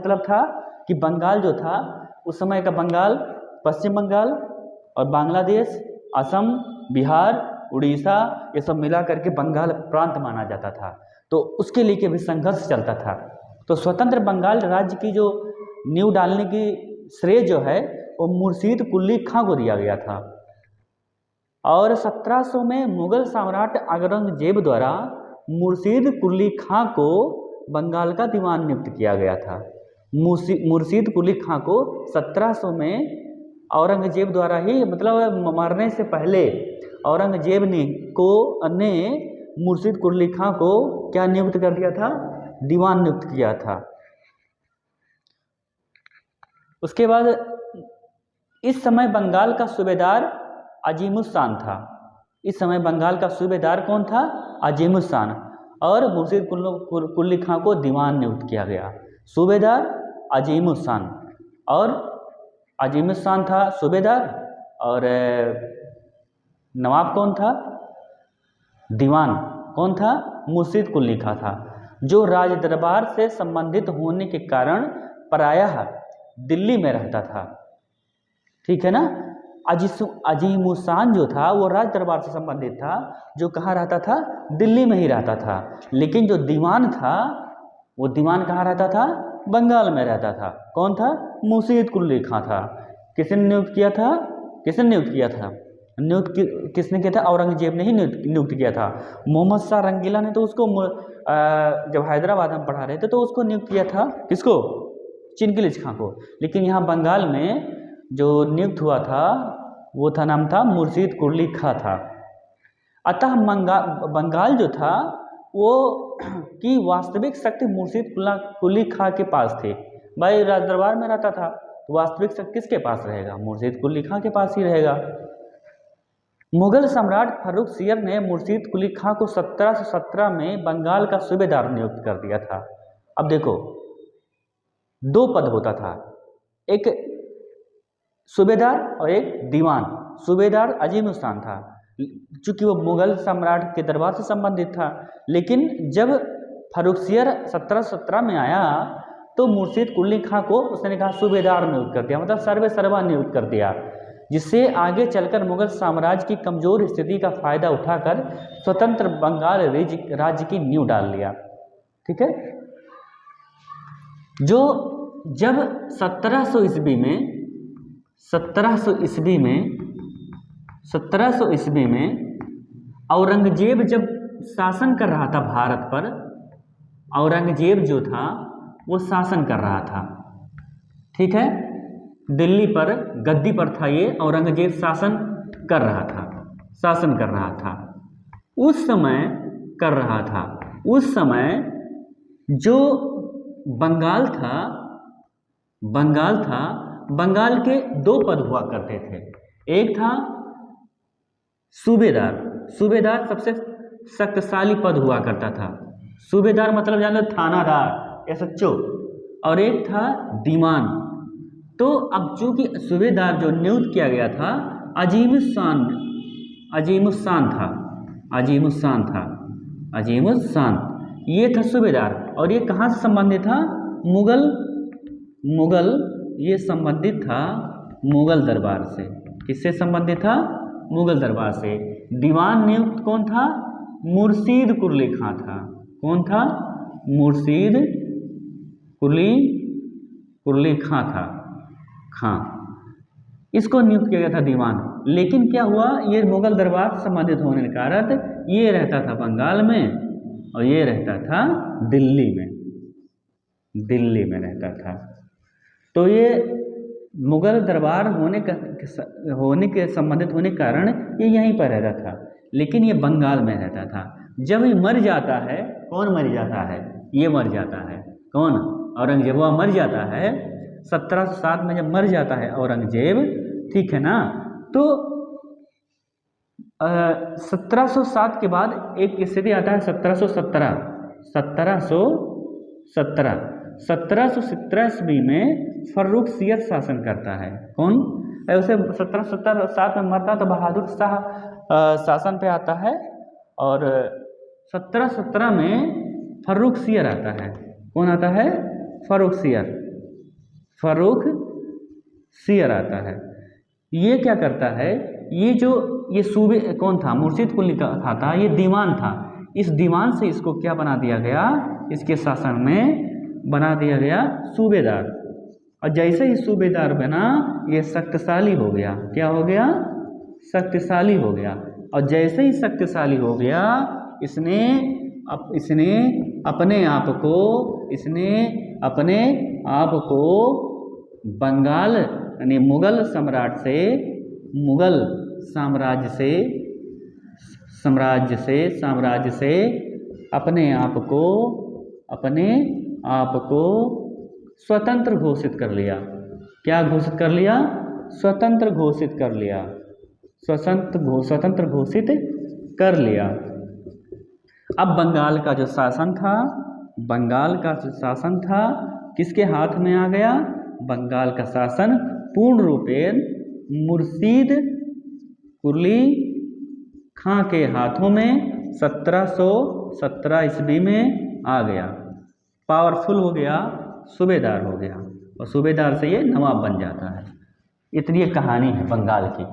मतलब था कि बंगाल जो था उस समय का बंगाल, पश्चिम बंगाल और बांग्लादेश, असम, बिहार, उड़ीसा, ये सब मिला करके बंगाल प्रांत माना जाता था। तो उसके लिए भी संघर्ष चलता था। तो स्वतंत्र बंगाल राज्य की जो नींव डालने की श्रेय जो है वो मुर्शीद कुली खां को दिया गया था। और 1700 में मुगल सम्राट औरंगजेब द्वारा मुर्शीद कुली खां को बंगाल का दीवान नियुक्त किया गया था। मुर्शीद कुली खां को 1700 में औरंगजेब द्वारा ही, मतलब मरने से पहले औरंगजेब ने मुर्शीद कुली खां को क्या नियुक्त कर दिया था? दीवान नियुक्त किया था। उसके बाद इस समय बंगाल का सूबेदार अजीमुस्सान था। इस समय बंगाल का सूबेदार कौन था? अजीमुस्सान। और मुर्शीद कुली खां को दीवान नियुक्त किया गया। सूबेदार अजीमुस्सान, और अजीमुस्सान था सूबेदार, और नवाब कौन था? दीवान कौन था? मुर्शीद कुली खां था, जो राज दरबार से संबंधित होने के कारण प्रायः दिल्ली में रहता था। ठीक है ना? अजीमुस्सान जो था वो राज दरबार से संबंधित था, जो कहाँ रहता था? दिल्ली में ही रहता था। लेकिन जो दीवान था वो दीवान कहाँ रहता था? बंगाल में रहता था। कौन था? मुर्शीद कुली खां था। किसने नियुक्त किया था? किसने किया था? औरंगजेब ने ही नियुक्त किया था। मोहम्मद शाह रंगीला ने तो उसको जब हैदराबाद में पढ़ा रहे थे तो उसको नियुक्त किया था। किसको? चिनकिलिज खां को। लेकिन यहाँ बंगाल में जो नियुक्त हुआ था वो था, नाम था मुर्शीद कुली खां था। अतः बंगाल जो था वो की वास्तविक शक्ति मुर्शीद कुली खां के पास थी। भाई राज दरबार में रहता था तो वास्तविक शक्ति किसके पास रहेगा? मुर्शीद कुली खां के पास ही रहेगा। मुगल सम्राट फर्रुखसियर ने मुर्शीद कुली खां को 1717 में बंगाल का सूबेदार नियुक्त कर दिया था। अब देखो, दो पद होता था, एक सूबेदार और एक दीवान। सूबेदार अजीमुस्सान था, चूंकि वो मुगल सम्राट के दरबार से संबंधित था। लेकिन जब फर्रुखसियर 1717 में आया तो मुर्शीद कुली खां को उसने कहा सूबेदार नियुक्त कर दिया, मतलब सर्वे सर्वा नियुक्त कर दिया, जिससे आगे चलकर मुगल साम्राज्य की कमजोर स्थिति का फायदा उठाकर स्वतंत्र बंगाल राज्य की नींव डाल लिया। ठीक है? जो जब 1700 ईस्वी में औरंगजेब जब शासन कर रहा था भारत पर, औरंगजेब जो था वो शासन कर रहा था। ठीक है? दिल्ली पर गद्दी पर था ये, औरंगजेब शासन कर रहा था। उस समय जो बंगाल था, बंगाल के दो पद हुआ करते थे। एक था सूबेदार सबसे शक्तिशाली पद हुआ करता था। सूबेदार मतलब जान लो थानादार, एसएचओ। और एक था दीवान। तो अब चूंकि सूबेदार जो नियुक्त किया गया था अजीमुस्सान, ये था सूबेदार। और ये कहाँ से संबंधित था? मुगल ये संबंधित था मुगल दरबार से। किससे संबंधित था? मुगल दरबार से। दीवान नियुक्त कौन था? मुर्शीद कुली खां था। कौन था? मुर्शीद कुली खां। इसको नियुक्त किया गया था दीवान। लेकिन क्या हुआ, ये मुगल दरबार से संबंधित होने के कारण ये रहता था बंगाल में और ये रहता था दिल्ली में रहता था। तो ये मुगल दरबार होने के संबंधित होने के कारण ये यहीं पर रहता था, लेकिन ये बंगाल में रहता था। जब ये मर जाता है, कौन मर जाता है? ये मर जाता है। कौन? औरंगजेब। वह मर जाता है 1707 में जब मर जाता है औरंगजेब। ठीक है ना? तो 1707 के बाद एक स्थिति आता है 1717 ईस्वी में फर्रुखसियर शासन करता है। कौन? उसे 1707 में मरता तो बहादुर शाह शासन पे आता है, और 1717 में फर्रुखसियर आता है। कौन आता है? फर्रुखसियर। फर्रुख सियर आता है। ये क्या करता है, ये सूबे कौन था, मुर्शिद कुली का था, ये दीवान था। इस दीवान से इसको क्या बना दिया गया, इसके शासन में बना दिया गया सूबेदार। और जैसे ही सूबेदार बना ये शक्तिशाली हो गया। क्या हो गया, शक्तिशाली हो गया। और जैसे ही शक्तिशाली हो गया इसने अपने आप को बंगाल यानी मुगल साम्राज्य से अपने आप को स्वतंत्र घोषित कर लिया। क्या घोषित कर लिया, स्वतंत्र घोषित कर लिया, स्वतंत्र घोषित कर लिया। अब बंगाल का जो शासन था किसके हाथ में आ गया, बंगाल का शासन पूर्ण रूपेण मुर्शीद कुली खां के हाथों में 1717 ईस्वी में आ गया। पावरफुल हो गया, सूबेदार हो गया, और सूबेदार से ये नवाब बन जाता है। इतनी कहानी है बंगाल की,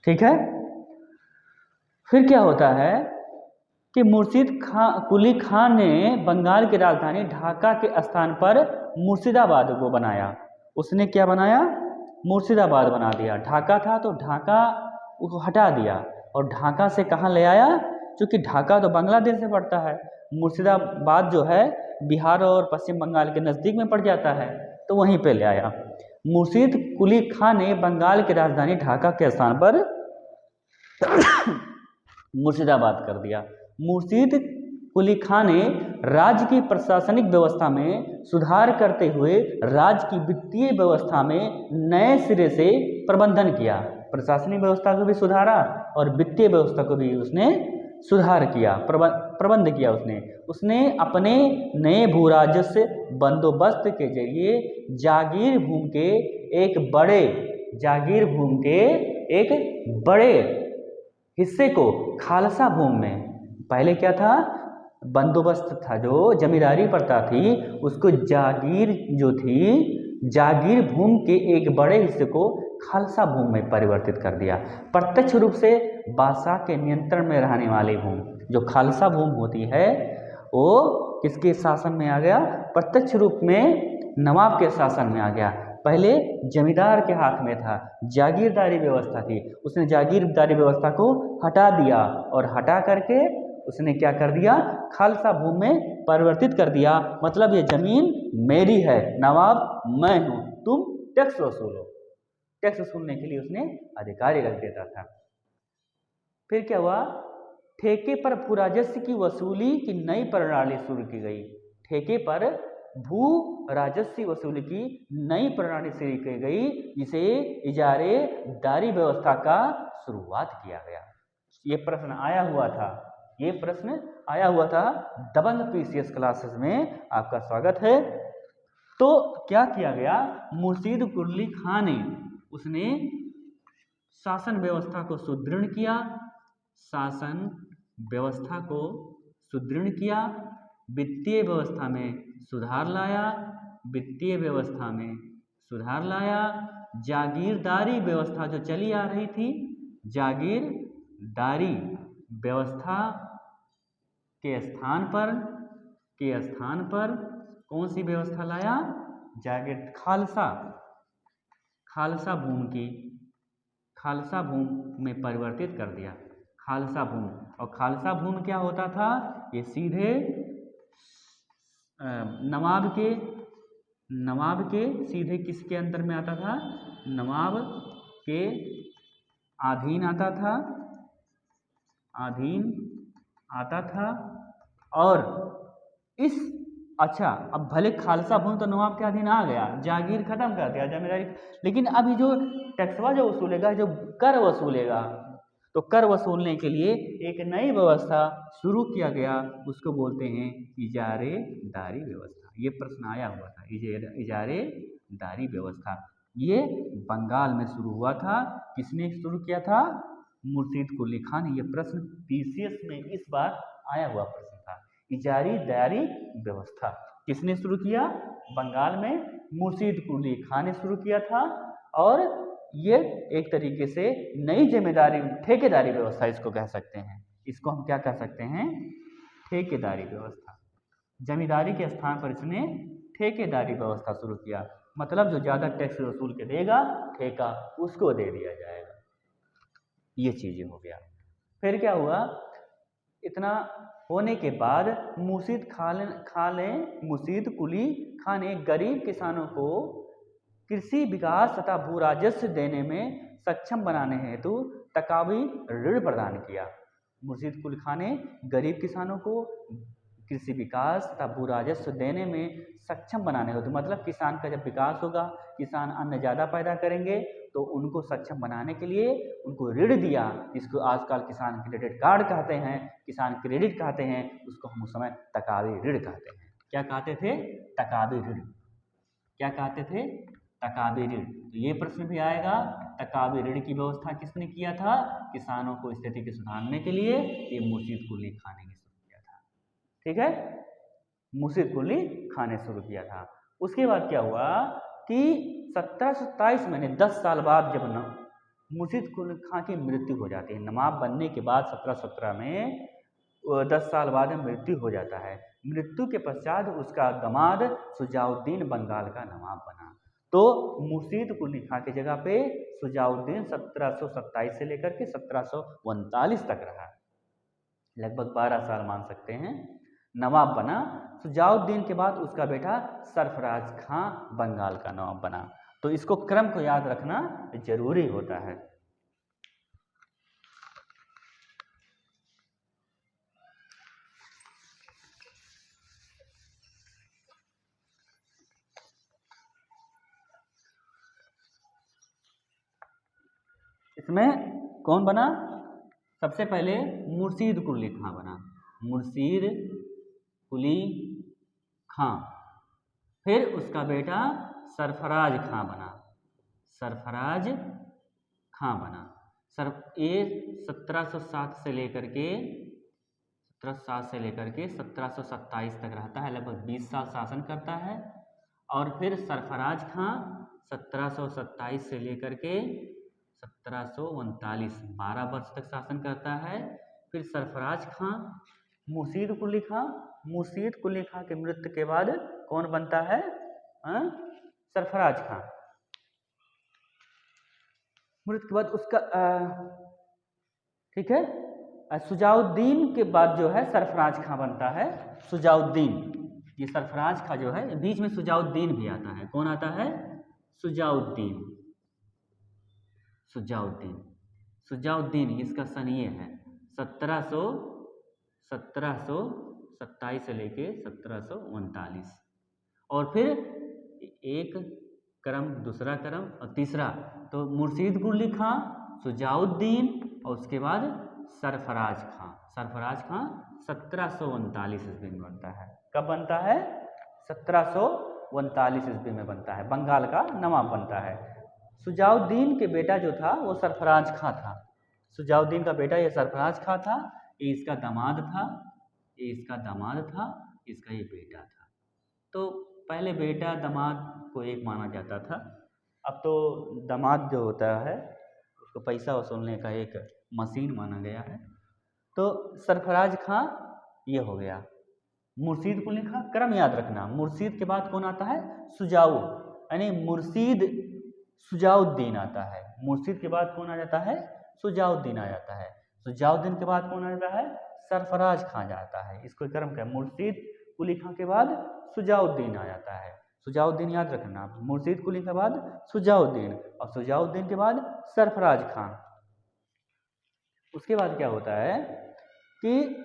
ठीक है। फिर क्या होता है कि कुली खां ने बंगाल की राजधानी ढाका के स्थान पर मुर्शिदाबाद को बनाया। उसने क्या बनाया, मुर्शिदाबाद बना दिया। ढाका था तो ढाका उसको हटा दिया और ढाका से कहाँ ले आया, क्योंकि ढाका तो बांग्लादेश से पड़ता है, मुर्शिदाबाद जो है बिहार और पश्चिम बंगाल के नज़दीक में पड़ जाता है, तो वहीं पे ले आया। मुर्शीद कुली खां ने बंगाल की राजधानी ढाका के स्थान पर मुर्शिदाबाद कर दिया। मुर्शीद कुली खां ने राज्य की प्रशासनिक व्यवस्था में सुधार करते हुए राज्य की वित्तीय व्यवस्था में नए सिरे से प्रबंधन किया। प्रशासनिक व्यवस्था को भी सुधारा और वित्तीय व्यवस्था को भी उसने सुधार किया, प्रबंध किया। उसने अपने नए भू राजस्व बंदोबस्त के जरिए जागीर भूमि के एक बड़े हिस्से को खालसा भूमि में, पहले क्या था, बंदोबस्त था जो जमींदारी प्रथा थी, उसको जागीर भूमि के एक बड़े हिस्से को खालसा भूमि में परिवर्तित कर दिया। प्रत्यक्ष रूप से बादशाह के नियंत्रण में रहने वाली भूमि जो खालसा भूमि होती है वो किसके शासन में आ गया, प्रत्यक्ष रूप में नवाब के शासन में आ गया। पहले जमींदार के हाथ में था, जागीरदारी व्यवस्था थी, उसने जागीरदारी व्यवस्था को हटा दिया और हटा करके उसने क्या कर दिया, खालसा भूमि में परिवर्तित कर दिया। मतलब ये जमीन मेरी है, नवाब मैं हूँ, तुम टैक्स वसूलो। टैक्स वसूलने के लिए उसने अधिकारी रख देता था। फिर क्या हुआ, ठेके पर भू राजस्व की वसूली की नई प्रणाली शुरू की गई। ठेके पर भू राजस्व वसूली की नई प्रणाली शुरू की गई, जिसे इजारेदारी व्यवस्था का शुरुआत किया गया। ये प्रश्न आया हुआ था दबंग पीसीएस क्लासेस में, आपका स्वागत है। तो क्या किया गया, मुर्शीद कुली खां ने उसने शासन व्यवस्था को सुदृढ़ किया, वित्तीय व्यवस्था में सुधार लाया, जागीरदारी व्यवस्था जो चली आ रही थी, जागीरदारी व्यवस्था के स्थान पर कौन सी व्यवस्था लाया, खालसा भूमि में परिवर्तित कर दिया। खालसा भूमि, और खालसा भूमि क्या होता था, ये सीधे नवाब के सीधे किसके अंदर में आता था, नवाब के अधीन आता था। और अब भले खालसा भूमि तो नवाब के अधीन आ गया, जागीर खत्म कर दिया, जमींदारी, लेकिन अभी जो टैक्सवा जो वसूलेगा, जो कर वसूलेगा, तो कर वसूलने के लिए एक नई व्यवस्था शुरू किया गया, उसको बोलते हैं इजारेदारी व्यवस्था। ये प्रश्न आया हुआ था, इजारेदारी व्यवस्था, ये बंगाल में शुरू हुआ था। किसने शुरू किया था, मुर्शीद कुली खां ने। ये प्रश्न पीसीएस में इस बार आया हुआ प्रश्न था, इजारेदारी व्यवस्था। किसने शुरू किया? बंगाल में मुर्शीद कुली खां ने शुरू किया था। और ये एक तरीके से नई जिम्मेदारी ठेकेदारी व्यवस्था इसको कह सकते हैं। इसको हम क्या कह सकते हैं? ठेकेदारी व्यवस्था। जमींदारी के स्थान पर इसने ठेकेदारी व्यवस्था शुरू किया, मतलब जो ज़्यादा टैक्स वसूल के देगा ठेका उसको दे दिया जाएगा। ये चीज़ें हो गया। फिर क्या हुआ? इतना होने के बाद मुर्शीद कुली खां ने गरीब किसानों को कृषि विकास तथा भू राजस्व देने में सक्षम बनाने हेतु तकावी ऋण प्रदान किया। मुर्शीद कुली खां ने गरीब किसानों को कृषि विकास तथा भू राजस्व देने में सक्षम बनाने हेतु, मतलब किसान का जब विकास होगा, किसान अन्न ज़्यादा पैदा करेंगे तो उनको सक्षम बनाने के लिए उनको ऋण दिया, जिसको आजकल किसान क्रेडिट कार्ड कहते हैं, किसान क्रेडिट कहते हैं, उसको हम उस समय तकावी ऋण कहते हैं। क्या कहते थे? तकावी ऋण। क्या कहते थे? तकावी ऋण। तो ये प्रश्न भी आएगा, तकावी ऋण की व्यवस्था किसने किया था? किसानों को स्थिति को सुधारने के लिए ये मुर्शीद कुली खां ने शुरू किया था। ठीक है, मुर्शीद कुली खां ने शुरू किया था। उसके बाद क्या हुआ कि 1727 में 10 साल बाद जब मुर्शीद कुली खां की मृत्यु हो जाती है, नवाब बनने के बाद 1717 में 10 साल बाद मृत्यु हो जाता है। मृत्यु के पश्चात उसका दामाद शुजाउद्दीन बंगाल का नवाब बना। तो मुर्शीद कुली खां की जगह पे शुजाउद्दीन 1727 से लेकर के 1739 तक रहा, लगभग 12 साल मान सकते हैं, नवाब बना। शुजाउद्दीन के बाद उसका बेटा सरफराज खां बंगाल का नवाब बना। तो इसको क्रम को याद रखना जरूरी होता है। इसमें कौन बना? सबसे पहले मुर्शीद कुली खां बना, मुर्शीद कुली खां। फिर उसका बेटा सरफराज खां बना, सरफराज खां बना। ये 1707 से लेकर के 1727 तक रहता है, लगभग 20 साल शासन करता है। और फिर सरफराज खां 1727 से लेकर के 1739 12 वर्ष तक शासन करता है। फिर सरफराज खां, मुर्शीद कुली खां की मृत्यु के बाद कौन बनता है? सरफराज खां। मृत्यु के बाद उसका ठीक है, शुजाउद्दीन के बाद जो है सरफराज खां बनता है। शुजाउद्दीन, ये सरफराज खां जो है, बीच में शुजाउद्दीन भी आता है। कौन आता है? शुजाउद्दीन इसका सन ये है 1727 से लेके 1739। और फिर एक क्रम, दूसरा क्रम और तीसरा, तो मुर्शीद कुली खां, शुजाउद्दीन और उसके बाद सरफराज खां। 1739 ईस्वी में बनता है। कब बनता है? 1739 ईस्वी में बनता है, बंगाल का नवाब बनता है। शुजाउद्दीन के बेटा जो था वो सरफराज खां था। शुजाउद्दीन का बेटा ये सरफराज खां था, ये इसका दामाद था, इसका ये बेटा था। तो पहले बेटा दामाद को एक माना जाता था, अब तो दामाद जो होता है उसको पैसा वसूलने का एक मशीन माना गया है। तो सरफराज खां ये हो गया। मुर्शीद कुली खां, क्रम याद रखना, मुर्शीद के बाद कौन आता है? यानी मुर्शीद शुजाउद्दीन आता है। मुर्शीद के बाद कौन आ जाता है? शुजाउद्दीन आ जाता है। शुजाउद्दीन के बाद कौन आ जाता है? सरफराज खां जाता है। इसको क्रम का, मुर्शीद कुली खां के बाद शुजाउद्दीन आ जाता है। शुजाउद्दीन याद रखना, मुर्शीद कुली के बाद शुजाउद्दीन और शुजाउद्दीन के बाद सरफराज खां। उसके बाद क्या होता है कि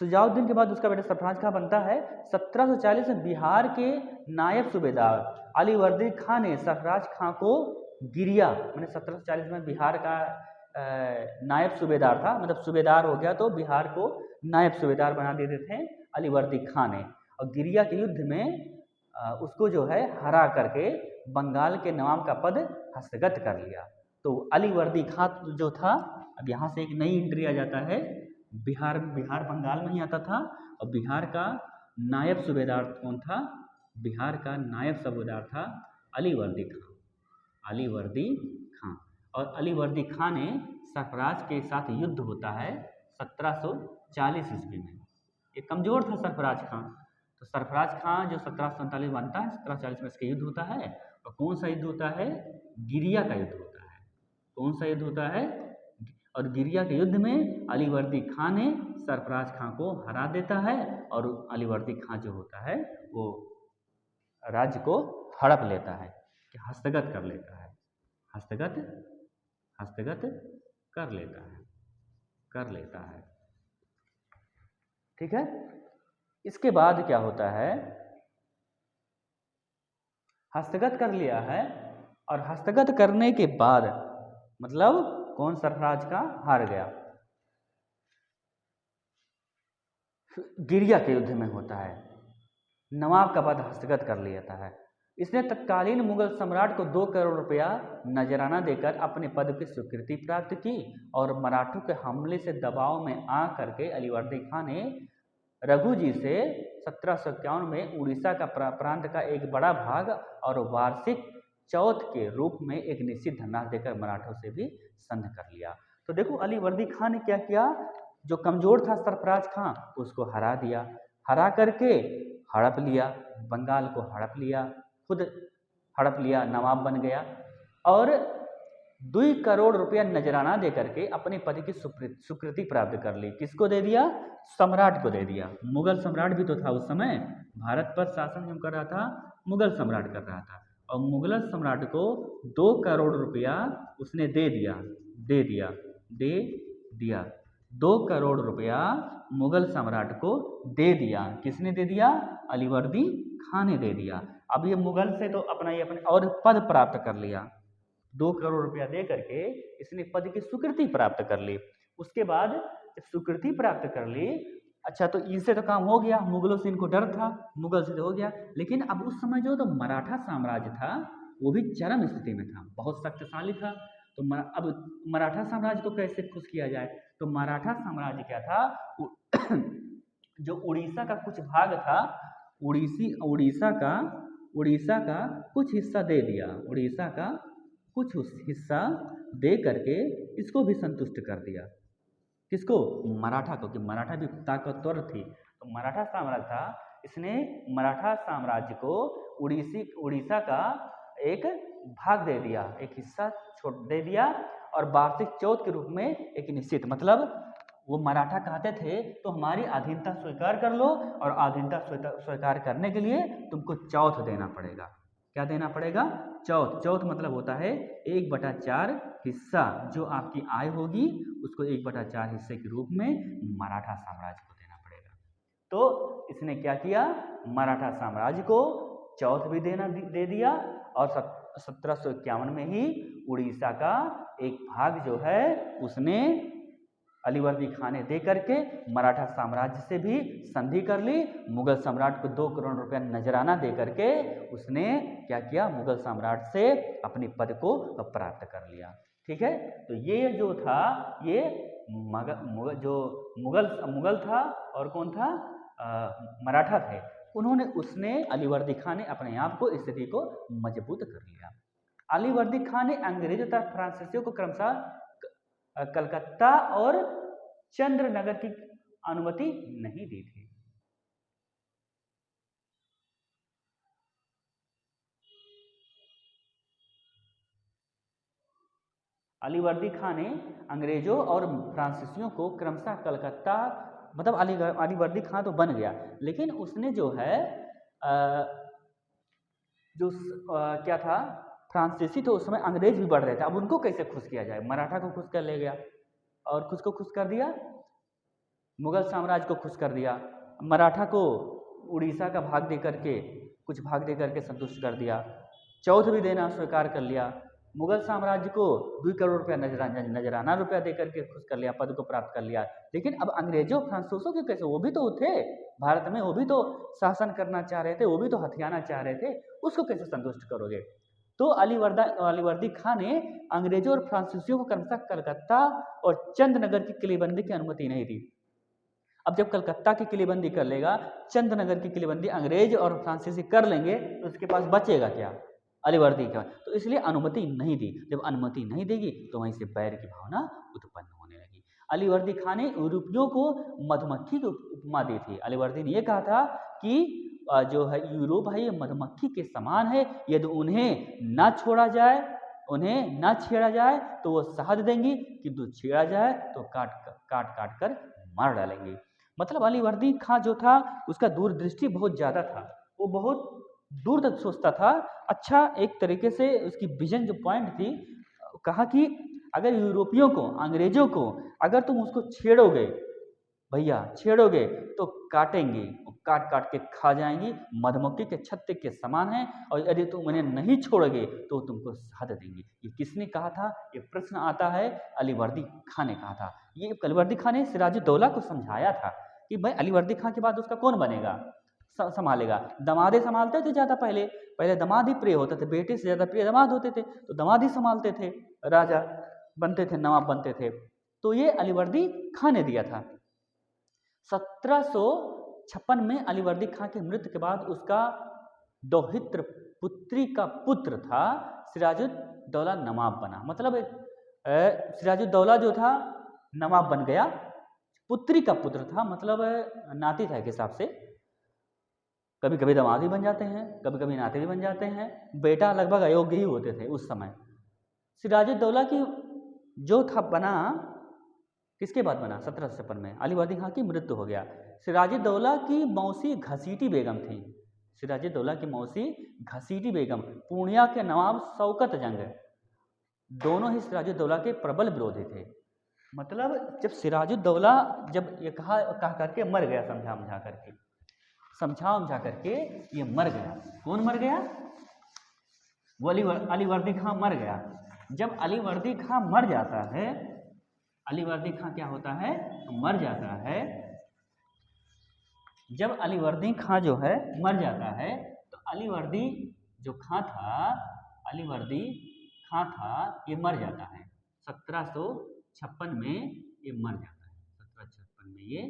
शुजाउद्दीन के बाद उसका बेटा सरफराज खां बनता है। 1740 में बिहार के नायब सूबेदार अलीवर्दी खां ने सरफराज खां को गिरिया, मैंने 1740 में बिहार का नायब सूबेदार था, मतलब सूबेदार हो गया तो बिहार को नायब सूबेदार बना देते थे अलीवर्दी खां ने। और गिरिया के युद्ध में उसको जो है हरा करके बंगाल के नवाब का पद हस्तगत कर लिया। तो अलीवर्दी खां जो था, अब यहाँ से एक नई एंट्री आ जाता है, बिहार बंगाल में ही आता था और बिहार का नायब सूबेदार कौन था? बिहार का नायब सूबेदार था अलीवर्दी खां, अलीवर्दी खां। और अलीवर्दी खां ने सरफराज के साथ युद्ध होता है 1740 ईस्वी में। ये कमज़ोर था सरफराज खां, तो सरफराज खां जो 1747 बनता है, 1740 में इसका युद्ध होता है। और कौन सा युद्ध होता है? गिरिया का युद्ध होता है। कौन सा युद्ध होता है? और गिरिया के युद्ध में अलीवर्दी खां ने सरफराज खां को हरा देता है और अलीवर्दी खां जो होता है वो राज्य को हड़प लेता है, कि हस्तगत कर लेता है, हस्तगत कर लेता है। ठीक है। इसके बाद क्या होता है? हस्तगत कर लिया है, और हस्तगत करने के बाद मतलब कौन सरफराज का हार गया, गिरिया के युद्ध में होता है। नवाब का पद हस्तगत कर लेता है। इसने तत्कालीन मुगल सम्राट को 2 करोड़ रुपया नजराना देकर अपने पद की स्वीकृति प्राप्त की, और मराठों के हमले से दबाव में आ करके अलीवर्दी खां ने रघु जी से 1751 में उड़ीसा का प्रांत का एक बड़ा भाग और वार्षिक चौथ के रूप में एक निश्चित धनराशि देकर मराठों से भी संधि कर लिया। तो देखो अलीवर्दी खां ने क्या किया, जो कमजोर था सरफराज खां उसको हरा दिया, हरा करके हड़प लिया, बंगाल को हड़प लिया, खुद हड़प लिया, नवाब बन गया, और 2 करोड़ रुपया नजराना दे करके अपने पद की स्वीकृति प्राप्त कर ली। किसको दे दिया? सम्राट को दे दिया। मुगल सम्राट भी तो था उस समय, भारत पर शासन जो कर रहा था मुगल सम्राट कर रहा था, और मुगल सम्राट को 2 करोड़ रुपया उसने दे दिया 2 करोड़ रुपया मुगल सम्राट को दे दिया। किसने दे दिया? अलीवर्दी खां ने दे दिया। अब ये मुगल से तो अपना ये अपने और पद प्राप्त कर लिया, 2 करोड़ रुपया दे करके इसने पद की स्वीकृति प्राप्त कर ली। उसके बाद स्वीकृति प्राप्त कर ली, अच्छा तो इनसे तो काम हो गया, मुगलों से इनको डर था, मुगल से तो हो गया। लेकिन अब उस समय जो तो मराठा साम्राज्य था वो भी चरम स्थिति में था, बहुत शक्तिशाली था। तो अब मराठा साम्राज्य को कैसे खुश किया जाए? तो मराठा साम्राज्य क्या था, जो उड़ीसा का कुछ भाग था, उड़ीसा का कुछ हिस्सा दे दिया, उड़ीसा का कुछ हिस्सा दे करके इसको भी संतुष्ट कर दिया। किसको? मराठा को, कि मराठा भी ताकतवर थी। तो मराठा साम्राज्य था, इसने मराठा साम्राज्य को उड़ीसा का एक भाग दे दिया, एक हिस्सा छोड़ दे दिया, और वार्षिक चौथ के रूप में एक निश्चित, मतलब वो मराठा कहते थे तो हमारी अधीनता स्वीकार कर लो, और अधीनता स्वीकार करने के लिए तुमको चौथ देना पड़ेगा। क्या देना पड़ेगा? चौथ मतलब होता है 1/4 हिस्सा, जो आपकी आय होगी उसको 1/4 हिस्से के रूप में मराठा साम्राज्य को देना पड़ेगा। तो इसने क्या किया, मराठा साम्राज्य को चौथ भी दे दिया, और 1751 में ही उड़ीसा का एक भाग जो है उसने अलीवर्दी खां ने दे करके मराठा साम्राज्य से भी संधि कर ली। मुगल सम्राट को 2 करोड़ रुपया नजराना दे करके उसने क्या किया, मुगल सम्राट से अपने पद को प्राप्त कर लिया। ठीक है। तो ये जो था ये मुगल था, और कौन था? मराठा थे। उसने अलीवर्दी खां ने अपने आप को, स्थिति को मजबूत कर लिया। अलीवर्दी खां ने अंग्रेजों तथा फ्रांसीसियों को क्रमशः कलकत्ता और चंद्रनगर की अनुमति नहीं दी थी। अलीवर्दी खां ने अंग्रेजों और फ्रांसीसियों को क्रमशः कलकत्ता, मतलब अलीवर्दी खां तो बन गया, लेकिन उसने जो है क्या था, फ्रांसीसी तो उस समय अंग्रेज भी बढ़ रहे थे, अब उनको कैसे खुश किया जाए? मराठा को खुश कर ले गया, और किसको खुश कर दिया? मुगल साम्राज्य को खुश कर दिया। मराठा को उड़ीसा का भाग दे करके, कुछ भाग दे करके संतुष्ट कर दिया, चौथ भी देना स्वीकार कर लिया। मुगल साम्राज्य को 2 करोड़ रुपया नजराना रुपया दे करके खुश कर लिया, पद को प्राप्त कर लिया। लेकिन अब अंग्रेजों फ्रांसीसियों के कैसे, वो भी तो थे भारत में, वो भी तो शासन करना चाह रहे थे, वो भी तो हथियाना चाह रहे थे, उसको कैसे संतुष्ट करोगे? तो अलीवर्दी खां ने अंग्रेजों और फ्रांसीसियों को क्रमशः कलकत्ता और चंद्रनगर की किलेबंदी की अनुमति नहीं दी। अब जब कलकत्ता की किलेबंदी कर लेगा, चंदनगर की किलेबंदी अंग्रेज और फ्रांसीसी कर लेंगे, तो उसके पास बचेगा क्या? अलीवर्दी का। तो इसलिए अनुमति नहीं दी। जब अनुमति नहीं देगी तो वहीं से बैर की भावना उत्पन्न होने लगी। अलीवर्दी खान ने यूरोपियों को मधुमक्खी की उपमा दी थी। अलीवर्दी ने यह कहा था कि जो है यूरोप है ये मधुमक्खी के समान है, यदि उन्हें ना छोड़ा जाए, उन्हें ना छेड़ा जाए तो वो शहद देंगी, किंतु छेड़ा जाए तो काट काट कर मार डालेंगी। मतलब अलीवर्दी खां जो था उसका दूरदृष्टि बहुत ज़्यादा था, वो बहुत दूर तक सोचता था। अच्छा, एक तरीके से उसकी विजन जो पॉइंट थी, कहा कि अगर यूरोपियों को, अंग्रेजों को अगर तुम उसको छेड़ोगे, भैया छेड़ोगे तो काटेंगी, काट काट के खा जाएंगी, मधुमक्खी के छत्ते के समान है, और यदि तुम उन्हें नहीं छोड़ोगे तो तुमको शहद देंगी। ये किसने कहा था? ये प्रश्न आता है, अलीवर्दी खां ने कहा था। ये अलीवर्दी खां ने सिराजुद्दौला को समझाया था कि भाई अलीवर्दी खां के बाद उसका कौन बनेगा, संभालेगा। दमादे संभालते थे ज़्यादा, पहले दमाद ही प्रिय होते थे, बेटे से ज़्यादा प्रिय दमाद होते थे, तो दमाद ही संभालते थे, राजा बनते थे, नवाब बनते थे। तो ये अलीवर्दी खां ने दिया था। 1756 में अलीवर्दी खां की मृत्यु के बाद उसका दोहित्र पुत्री का पुत्र था सिराजुद्दौला नवाब बना। मतलब सिराजुद्दौला जो था नवाब बन गया, पुत्री का पुत्र था, मतलब नाती था एक हिसाब से। कभी कभी दामाद भी बन जाते हैं, कभी कभी नाते भी बन जाते हैं, बेटा लगभग अयोग्य ही होते थे उस समय। सिराजुद्दौला की जो था बना, किसके बाद बना? 1756 में अलीवर्दी खां की मृत्यु हो गया। सिराजुद्दौला की मौसी घसीटी बेगम थी। सिराजुद्दौला की मौसी घसीटी बेगम पूर्णिया के नवाब शौकत जंग, दोनों ही सिराजुद्दौला के प्रबल विरोधी थे। मतलब जब सिराजुद्दौला जब ये कहा करके मर गया, समझा उमझा करके ये मर गया। कौन मर गया? वो अलीवर्दी खां मर गया। जब अलीवर्दी खां मर जाता है, अलीवर्दी खां क्या होता है? मर जाता है। जब अलीवर्दी खां जो है मर जाता है, तो अलीवर्दी जो खां था, अलीवर्दी खां था, ये मर जाता है 1756 में, ये मर जाता है 1756 में, ये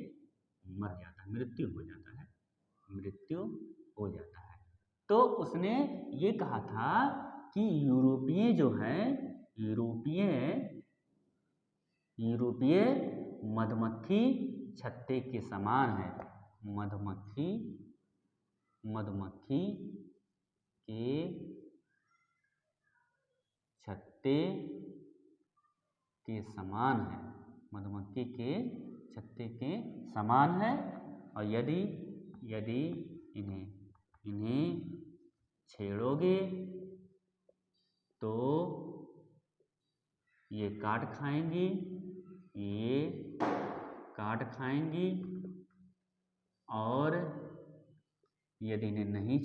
मर जाता है, मृत्यु हो जाता है, मृत्यु हो जाता है। तो उसने ये कहा था कि यूरोपीय जो है, यूरोपीय मधुमक्खी छत्ते के समान है। मधुमक्खी के छत्ते के समान है, मधुमक्खी के छत्ते के समान है। और यदि इन्हें छेड़ोगे तो ये काट खाएंगी, और यदि इन्हें नहीं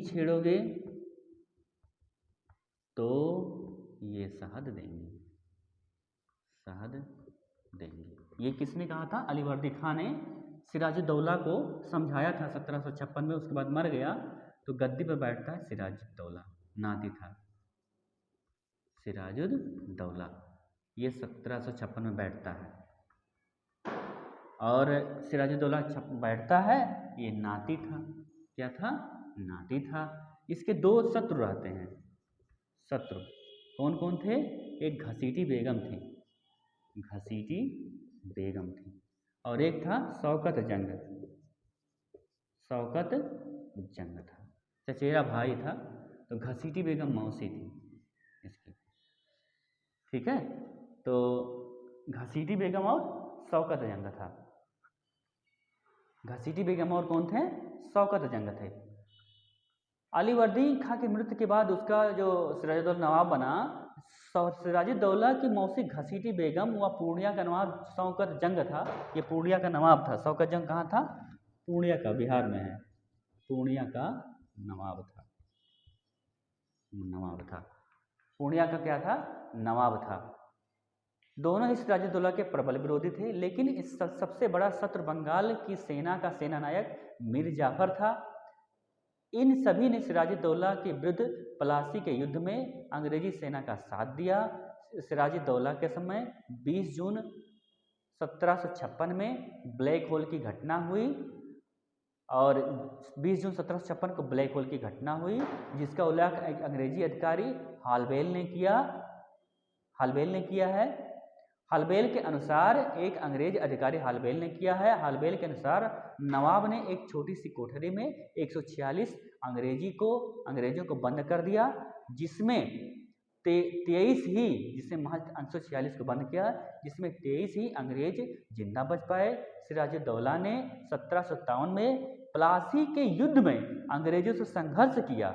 छेड़ोगे तो ये शहद देंगे। ये किसने कहा था? अलीवर्दी खां ने सिराजुद्दौला को समझाया था 1756 में। उसके बाद मर गया, तो गद्दी पर बैठता है सिराजुद्दौला, नाती था सिराजुद्दौला, ये 1756 में बैठता है। और सिराजुद्दौला बैठता है, ये नाती था। क्या था? नाती था। इसके दो शत्रु रहते हैं। शत्रु कौन कौन थे? एक घसीटी बेगम थी, और एक था शौकत जंग था, चचेरा भाई था। तो घसीटी बेगम मौसी थी इसकी, ठीक है। तो घसीटी बेगम और शौकत जंग था। घसीटी बेगम और कौन थे? शौकत जंग थे। अलीवर्दी खां की मृत्यु के बाद उसका जो सिराजुद्दौला नवाब बना, सिराजुद्दौला की मौसी घसीटी बेगम व पूर्णिया का नवाब शौकत जंग था। ये पूर्णिया का नवाब था। शौकत जंग कहाँ था? पूर्णिया का, बिहार में है। पूर्णिया का नवाब था। पूर्णिया का क्या था? नवाब था। दोनों ही सिराजुद्दौला के प्रबल विरोधी थे, लेकिन इस सबसे बड़ा शत्रु बंगाल की सेना का सेनानायक मीर जाफर था। इन सभी ने सिराजुद्दौला के विरुद्ध पलासी के युद्ध में अंग्रेजी सेना का साथ दिया। सिराजुद्दौला के समय 20 जून 1756 में ब्लैक होल की घटना हुई और 20 जून 1756 को ब्लैक होल की घटना हुई, जिसका उल्लेख एक अंग्रेजी अधिकारी हालबेल ने किया है। हालबेल के अनुसार एक अंग्रेज अधिकारी हालबेल ने किया है। हालबेल के अनुसार नवाब ने एक छोटी सी कोठरी में 146 अंग्रेजों को बंद कर दिया, जिसमें 23 ही, जिसमें महज 146 को बंद किया, जिसमें 23 ही अंग्रेज जिंदा बच पाए। सिराजुद्दौला ने 1757 में प्लासी के युद्ध में अंग्रेजों से संघर्ष किया,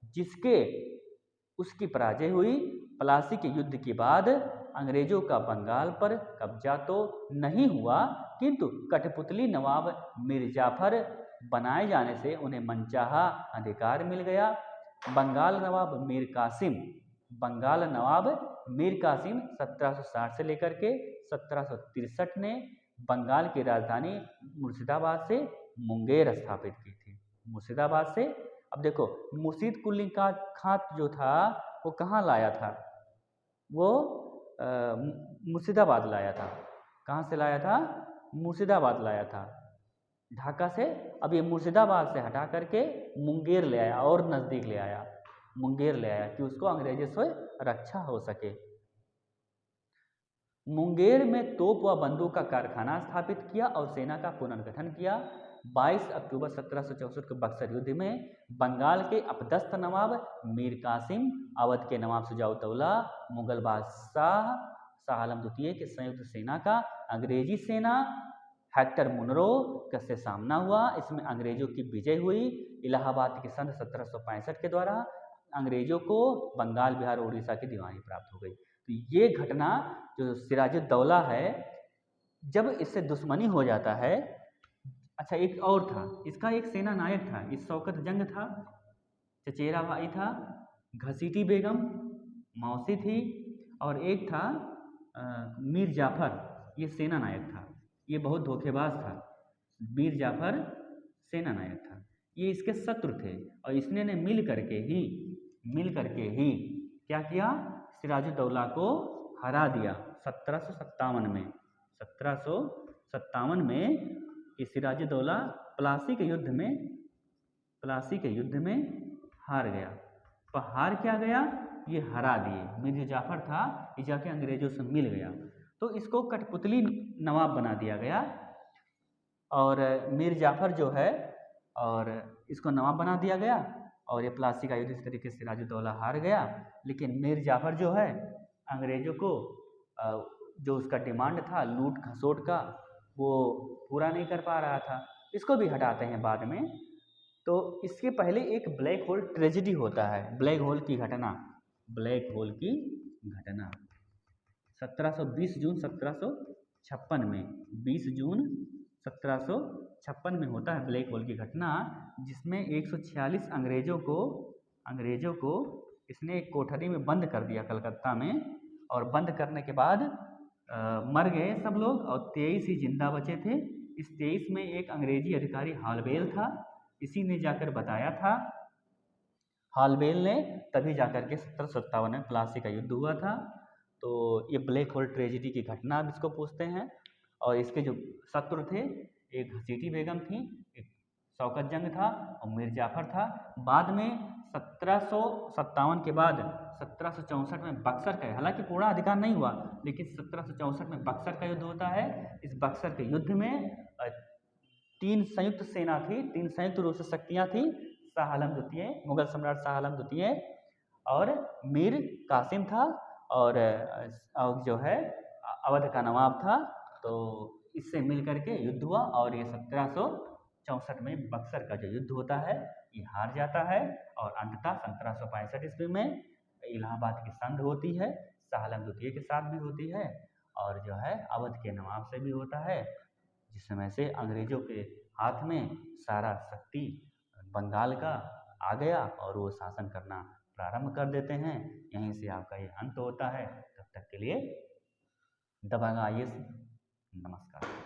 जिसके उसकी पराजय हुई। प्लासी के युद्ध के बाद अंग्रेजों का बंगाल पर कब्जा तो नहीं हुआ, किंतु कठपुतली नवाब मीर जाफर बनाए जाने से उन्हें मनचाहा अधिकार मिल गया। बंगाल नवाब मीर कासिम 1760 से लेकर के 1763 ने बंगाल की राजधानी मुर्शिदाबाद से मुंगेर स्थापित की थी। मुर्शिदाबाद से, अब देखो मुर्शीद कुली का खात जो था वो कहाँ लाया था, वो मुर्शिदाबाद लाया था। कहाँ से लाया था? मुर्शिदाबाद लाया था, ढाका से। अब ये मुर्शिदाबाद से हटा करके मुंगेर ले आया और नज़दीक ले आया, मुंगेर ले आया कि उसको अंग्रेजों से रक्षा हो सके। मुंगेर में तोप व बंदूक का कारखाना स्थापित किया और सेना का पुनर्गठन किया। 22 अक्टूबर 1764 के बक्सर युद्ध में बंगाल के अपदस्थ नवाब मीर कासिम, अवध के नवाब शुजाउद्दौला, मुगल बादशाह शाह आलम द्वितीय के संयुक्त सेना का अंग्रेजी सेना हेक्टर मुनरो से सामना हुआ। इसमें अंग्रेजों की विजय हुई। इलाहाबाद के सन 1765 के द्वारा अंग्रेजों को बंगाल, बिहार, उड़ीसा की दीवानी प्राप्त हो गई। तो ये घटना जो सिराजुद्दौला है, जब इससे दुश्मनी हो जाता है। अच्छा, एक और था, इसका एक सेना नायक था, इस शौकत जंग था, चचेरा भाई था, घसीटी बेगम मौसी थी, और एक था मीर जाफर, ये सेना नायक था। ये बहुत धोखेबाज था। मीर जाफर सेना नायक था, ये इसके शत्रु थे और इसने ने मिल करके ही क्या किया, सिराजुद्दौला को हरा दिया 1757 में। 1757 में ये सिराजुद्दौला प्लासी के युद्ध में हार गया। पर हार क्या गया, ये हरा दिए। मीर जाफर था, ये जाके अंग्रेजों से मिल गया, तो इसको कठपुतली नवाब बना दिया गया। और मीर जाफर जो है, और इसको नवाब बना दिया गया, और ये प्लासी का युद्ध इस तरीके से सिराजुद्दौला हार गया। लेकिन मीर जाफर जो है, अंग्रेजों को जो उसका डिमांड था लूट खसोट का, वो पूरा नहीं कर पा रहा था। इसको भी हटाते हैं बाद में। तो इसके पहले एक ब्लैक होल ट्रेजेडी होता है, ब्लैक होल की घटना 20 जून 1756 में, 20 जून 1756 में होता है ब्लैक होल की घटना, जिसमें 146 अंग्रेजों को इसने एक कोठरी में बंद कर दिया कलकत्ता में, और बंद करने के बाद मर गए सब लोग, और 23 ही जिंदा बचे थे। इस 23 में एक अंग्रेजी अधिकारी हालबेल था, इसी ने जाकर बताया था, हालबेल ने, तभी जाकर के 1757 में प्लासी का युद्ध हुआ था। तो ये ब्लैक होल ट्रेजेडी की घटना अब इसको पूछते हैं। और इसके जो शत्रु थे, एक घसीटी बेगम थी, एक शौकत जंग था, और मीर जाफर था। बाद में 1757 के बाद 1764 में बक्सर का, हालांकि पूरा अधिकार नहीं हुआ, लेकिन 1764 में बक्सर का युद्ध होता है। इस बक्सर के युद्ध में 3 संयुक्त सेना थी, 3 संयुक्त रूप से शक्तियाँ थी, शाह आलम द्वितीय, मुगल सम्राट शाह आलम द्वितीय, और मीर कासिम था, और जो है अवध का नवाब था। तो इससे मिल करके युद्ध हुआ, और ये 1764 में बक्सर का जो युद्ध होता है ये हार जाता है। और अंततः 1765 ईस्वी में इलाहाबाद की संधि होती है, शाह आलम द्वितीय के साथ भी होती है, और जो है अवध के नवाब से भी होता है, जिस समय से अंग्रेजों के हाथ में सारा शक्ति बंगाल का आ गया और वो शासन करना प्रारंभ कर देते हैं। यहीं से आपका ये अंत होता है। तब तक के लिए दबंग आइए, नमस्कार।